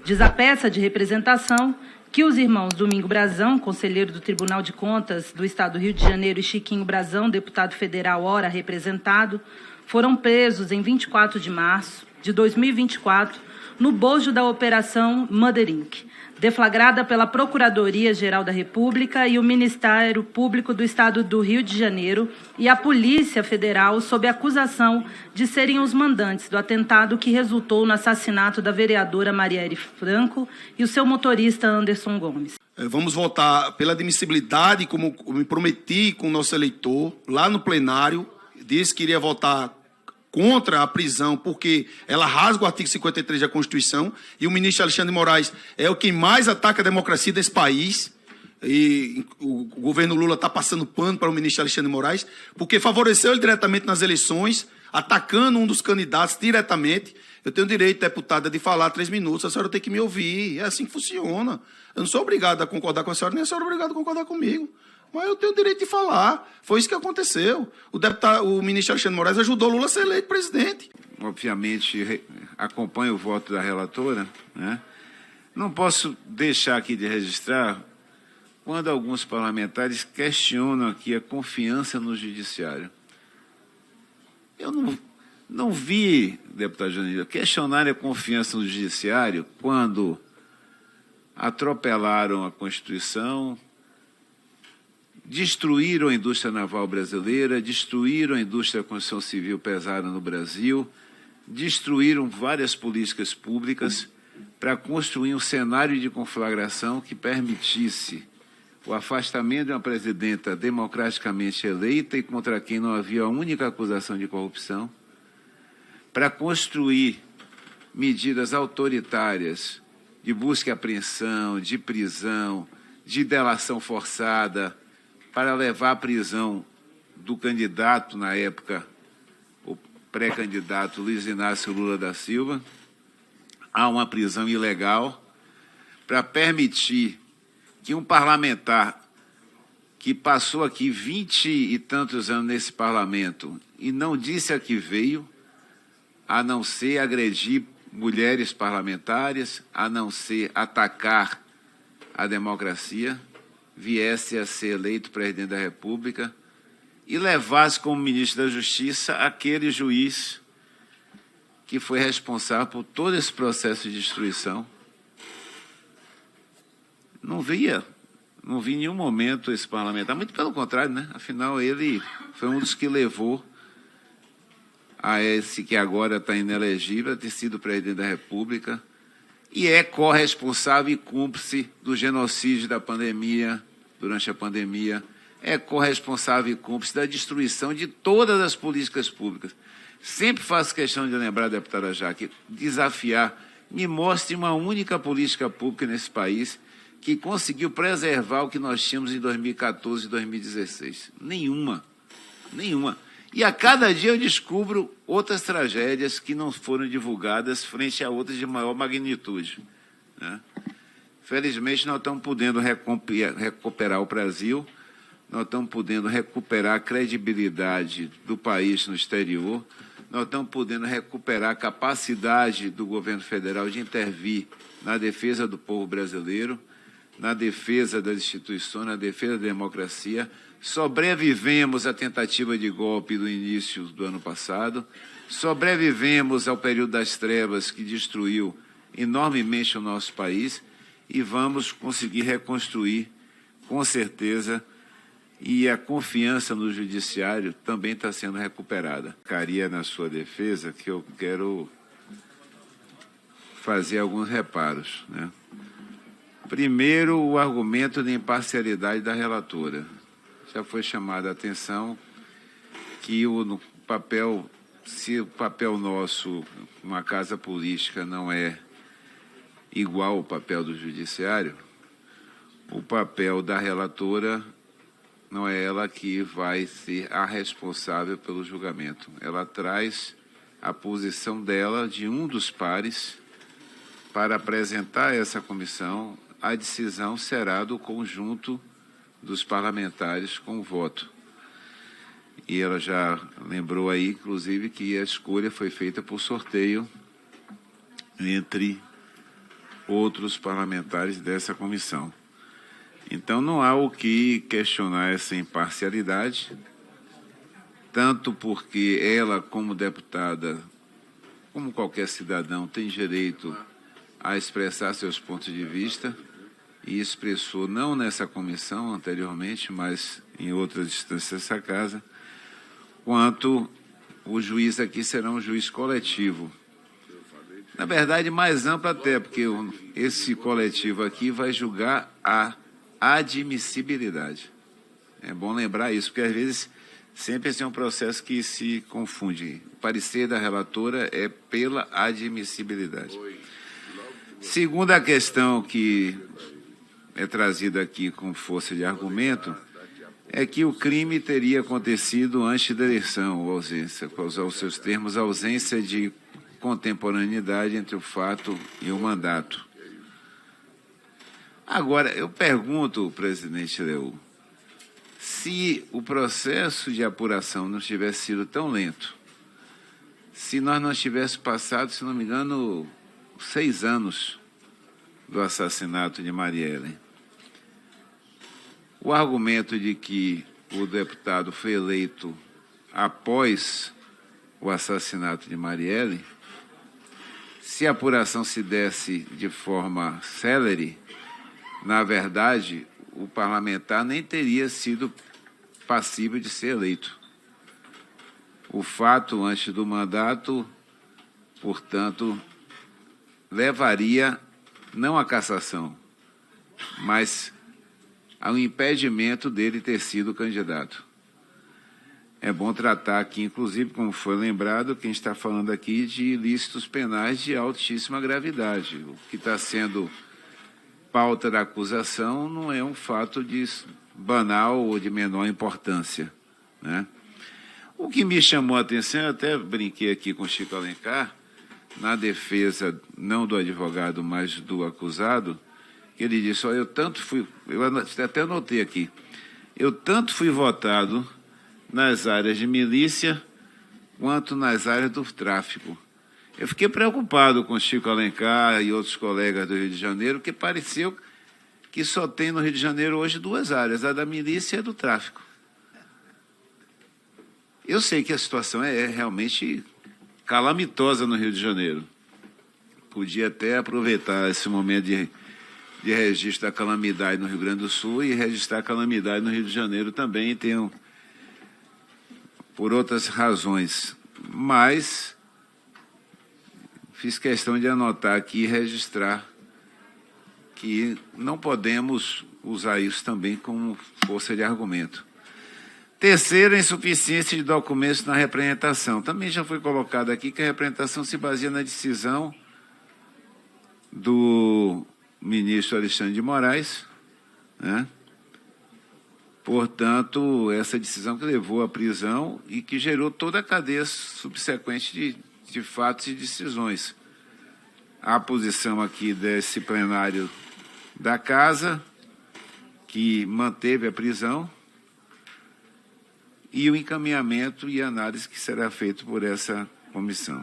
Diz a peça de representação que os irmãos Domingo Brazão, conselheiro do Tribunal de Contas do Estado do Rio de Janeiro, e Chiquinho Brazão, deputado federal ora representado, foram presos em 24 de março de 2024 no bojo da Operação Mother Inc., deflagrada pela Procuradoria-Geral da República e o Ministério Público do Estado do Rio de Janeiro e a Polícia Federal sob acusação de serem os mandantes do atentado que resultou no assassinato da vereadora Marielle Franco e o seu motorista Anderson Gomes. Vamos votar pela admissibilidade, como me prometi com o nosso eleitor, lá no plenário, disse que iria votar contra a prisão, porque ela rasga o artigo 53 da Constituição, e o ministro Alexandre de Moraes é o que mais ataca a democracia desse país, e o governo Lula está passando pano para o ministro Alexandre de Moraes, porque favoreceu ele diretamente nas eleições, atacando um dos candidatos diretamente. Eu tenho direito, deputada, de falar 3 minutos, a senhora tem que me ouvir, é assim que funciona. Eu não sou obrigado a concordar com a senhora, nem a senhora é obrigada a concordar comigo. Mas eu tenho o direito de falar. Foi isso que aconteceu. O ministro Alexandre de Moraes ajudou Lula a ser eleito presidente. Obviamente, acompanho o voto da relatora, né? Não posso deixar aqui de registrar quando alguns parlamentares questionam aqui a confiança no judiciário. Eu não vi, deputado Janir, questionar a confiança no judiciário quando atropelaram a Constituição, destruíram a indústria naval brasileira, destruíram a indústria da construção civil pesada no Brasil, destruíram várias políticas públicas para construir um cenário de conflagração que permitisse o afastamento de uma presidenta democraticamente eleita e contra quem não havia a única acusação de corrupção, para construir medidas autoritárias de busca e apreensão, de prisão, de delação forçada, para levar à prisão do candidato, na época, o pré-candidato Luiz Inácio Lula da Silva, a uma prisão ilegal, para permitir que um parlamentar que passou aqui 20 e tantos anos nesse parlamento e não disse a que veio, a não ser agredir mulheres parlamentares, a não ser atacar a democracia, viesse a ser eleito presidente da República e levasse como ministro da Justiça aquele juiz que foi responsável por todo esse processo de destruição. Não vi em nenhum momento esse parlamentar, muito pelo contrário, né? Afinal, ele foi um dos que levou a esse que agora está inelegível a ter sido presidente da República, e é corresponsável e cúmplice do genocídio da pandemia, durante a pandemia, é corresponsável e cúmplice da destruição de todas as políticas públicas. Sempre faço questão de lembrar, deputada Jaque, desafiar, me mostre uma única política pública nesse país que conseguiu preservar o que nós tínhamos em 2014 e 2016. Nenhuma. E a cada dia eu descubro outras tragédias que não foram divulgadas frente a outras de maior magnitude, né? Felizmente, nós estamos podendo recuperar o Brasil, nós estamos podendo recuperar a credibilidade do país no exterior, nós estamos podendo recuperar a capacidade do governo federal de intervir na defesa do povo brasileiro, na defesa das instituições, na defesa da democracia. Sobrevivemos à tentativa de golpe do início do ano passado, sobrevivemos ao período das trevas que destruiu enormemente o nosso país e vamos conseguir reconstruir, com certeza, e a confiança no judiciário também está sendo recuperada. Ficaria na sua defesa que eu quero fazer alguns reparos, né? Primeiro, o argumento de imparcialidade da relatora. Já foi chamada a atenção que se o papel nosso, uma casa política, não é igual ao papel do judiciário, o papel da relatora não é ela que vai ser a responsável pelo julgamento. Ela traz a posição dela, de um dos pares, para apresentar a essa comissão. A decisão será do conjunto dos parlamentares com voto. E ela já lembrou aí, inclusive, que a escolha foi feita por sorteio entre outros parlamentares dessa comissão. Então, não há o que questionar essa imparcialidade, tanto porque ela, como deputada, como qualquer cidadão, tem direito a expressar seus pontos de vista, e expressou não nessa comissão anteriormente, mas em outras instâncias dessa casa, quanto o juiz aqui será um juiz coletivo. Na verdade, mais amplo até, porque esse coletivo aqui vai julgar a admissibilidade. É bom lembrar isso, porque às vezes sempre esse é um processo que se confunde. O parecer da relatora é pela admissibilidade. Segunda questão que é trazida aqui com força de argumento é que o crime teria acontecido antes da eleição, ou ausência, para usar os seus termos, ausência de contemporaneidade entre o fato e o mandato. Agora, eu pergunto, presidente Leô, se o processo de apuração não tivesse sido tão lento, se nós não tivéssemos passado, se não me engano, 6 anos do assassinato de Marielle, o argumento de que o deputado foi eleito após o assassinato de Marielle, se a apuração se desse de forma célere, na verdade, o parlamentar nem teria sido passível de ser eleito. O fato antes do mandato, portanto, levaria não à cassação, mas ao impedimento dele ter sido candidato. É bom tratar aqui, inclusive, como foi lembrado, que a gente está falando aqui de ilícitos penais de altíssima gravidade. O que está sendo pauta da acusação não é um fato de banal ou de menor importância, né? O que me chamou a atenção, eu até brinquei aqui com Chico Alencar, na defesa não do advogado, mas do acusado, que ele disse, eu até anotei aqui, eu tanto fui votado nas áreas de milícia quanto nas áreas do tráfico. Eu fiquei preocupado com Chico Alencar e outros colegas do Rio de Janeiro, porque pareceu que só tem no Rio de Janeiro hoje 2 áreas, a da milícia e a do tráfico. Eu sei que a situação é realmente calamitosa no Rio de Janeiro. Podia até aproveitar esse momento de registro da calamidade no Rio Grande do Sul e registrar a calamidade no Rio de Janeiro também, por outras razões. Mas fiz questão de anotar aqui e registrar que não podemos usar isso também como força de argumento. Terceiro, insuficiência de documentos na representação. Também já foi colocado aqui que a representação se baseia na decisão do ministro Alexandre de Moraes, né? Portanto, essa decisão que levou à prisão e que gerou toda a cadeia subsequente de fatos e decisões. A posição aqui desse plenário da Casa, que manteve a prisão, e o encaminhamento e análise que será feito por essa comissão.